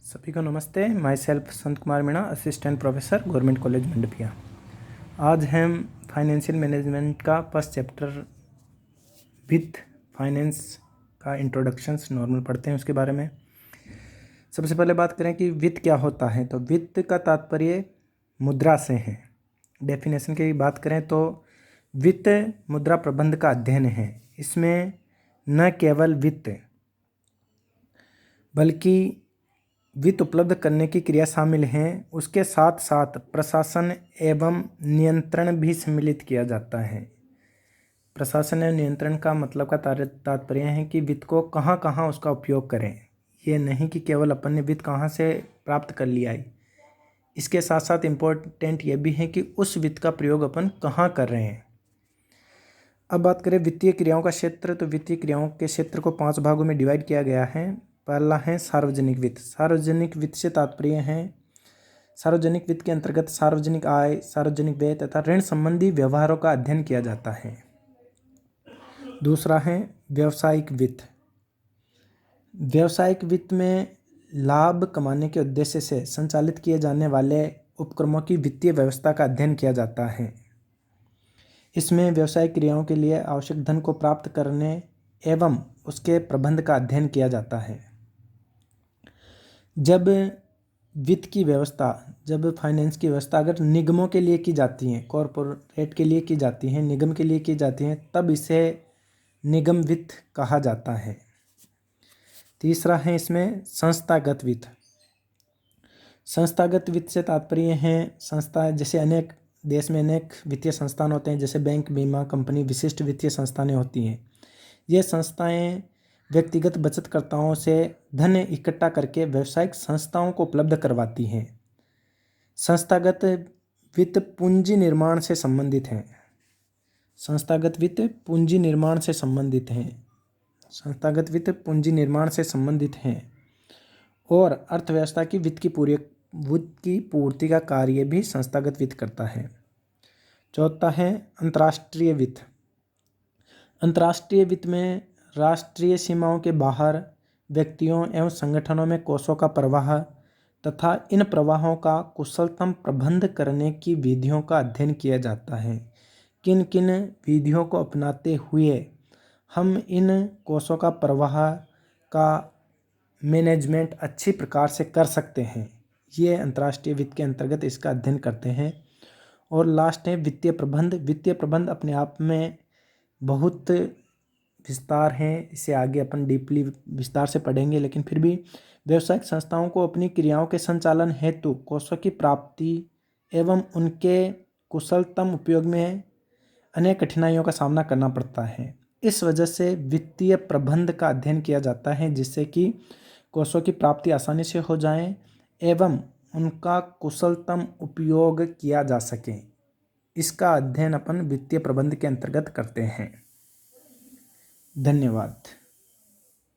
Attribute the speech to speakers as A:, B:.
A: सभी को नमस्ते। My self Sant Kumar Meena, assistant professor, government college Mandapiya. आज हम फाइनेंशियल मैनेजमेंट का फर्स्ट चैप्टर वित्त फाइनेंस का इंट्रोडक्शंस नॉर्मल पढ़ते हैं। उसके बारे में सबसे पहले बात करें कि वित्त क्या होता है। तो वित्त का तात्पर्य मुद्रा से है। डेफिनेशन की बात करें तो वित्त मुद्रा प्रबंध का अध्ययन है। इसमें न केवल वित्त बल्कि वित्त उपलब्ध करने की क्रिया शामिल हैं, उसके साथ साथ प्रशासन एवं नियंत्रण भी सम्मिलित किया जाता है। प्रशासन एवं नियंत्रण का मतलब का तात्पर्य है कि वित्त को कहाँ कहाँ उसका उपयोग करें। ये नहीं कि केवल अपन ने वित्त कहाँ से प्राप्त कर लिया है। इसके साथ साथ इम्पोर्टेंट ये भी है कि उस वित्त का प्रयोग अपन कहाँ कर रहे हैं। अब बात करें वित्तीय क्रियाओं का क्षेत्र, तो वित्तीय क्रियाओं के क्षेत्र को 5 भागों में डिवाइड किया गया है। पहला है सार्वजनिक वित्त। सार्वजनिक वित्त से तात्पर्य है सार्वजनिक वित्त के अंतर्गत सार्वजनिक आय, सार्वजनिक व्यय तथा ऋण संबंधी व्यवहारों का अध्ययन किया जाता है। दूसरा है व्यावसायिक वित्त। व्यावसायिक वित्त में लाभ कमाने के उद्देश्य से संचालित किए जाने वाले उपक्रमों की वित्तीय व्यवस्था का अध्ययन किया जाता है। इसमें व्यावसायिक क्रियाओं के लिए आवश्यक धन को प्राप्त करने एवं उसके प्रबंध का अध्ययन किया जाता है। जब वित्त की व्यवस्था, जब फाइनेंस की व्यवस्था अगर निगमों के लिए की जाती है, कॉरपोरेट के लिए की जाती है, निगम के लिए की जाती है, तब इसे निगम वित्त कहा जाता है। तीसरा है इसमें संस्थागत वित्त। संस्थागत वित्त से तात्पर्य है संस्था, जैसे अनेक देश में अनेक वित्तीय संस्थान होते हैं, जैसे बैंक, बीमा कंपनी, विशिष्ट वित्तीय संस्थानें होती हैं। ये संस्थाएं व्यक्तिगत बचतकर्ताओं से धन इकट्ठा करके व्यावसायिक संस्थाओं को उपलब्ध करवाती हैं। संस्थागत वित्त पूंजी निर्माण से संबंधित है। संस्थागत वित्त पूंजी निर्माण से संबंधित है। संस्थागत वित्त पूंजी निर्माण से संबंधित है और अर्थव्यवस्था की वित्त की पूर्ति का कार्य भी संस्थागत वित्त करता है। चौथा है अंतर्राष्ट्रीय वित्त। अंतर्राष्ट्रीय वित्त में राष्ट्रीय सीमाओं के बाहर व्यक्तियों एवं संगठनों में कोषों का प्रवाह तथा इन प्रवाहों का कुशलतम प्रबंध करने की विधियों का अध्ययन किया जाता है। किन किन विधियों को अपनाते हुए हम इन कोषों का प्रवाह का मैनेजमेंट अच्छी प्रकार से कर सकते हैं, ये अंतर्राष्ट्रीय वित्त के अंतर्गत इसका अध्ययन करते हैं। और लास्ट है वित्तीय प्रबंध। वित्तीय प्रबंध अपने आप में बहुत विस्तार है, इसे आगे अपन डीपली विस्तार से पढ़ेंगे, लेकिन फिर भी व्यावसायिक संस्थाओं को अपनी क्रियाओं के संचालन हेतु कोषों की प्राप्ति एवं उनके कुशलतम उपयोग में अनेक कठिनाइयों का सामना करना पड़ता है। इस वजह से वित्तीय प्रबंध का अध्ययन किया जाता है, जिससे कि कोषों की प्राप्ति आसानी से हो जाए एवं उनका कुशलतम उपयोग किया जा सके। इसका अध्ययन अपन वित्तीय प्रबंध के अंतर्गत करते हैं। धन्यवाद।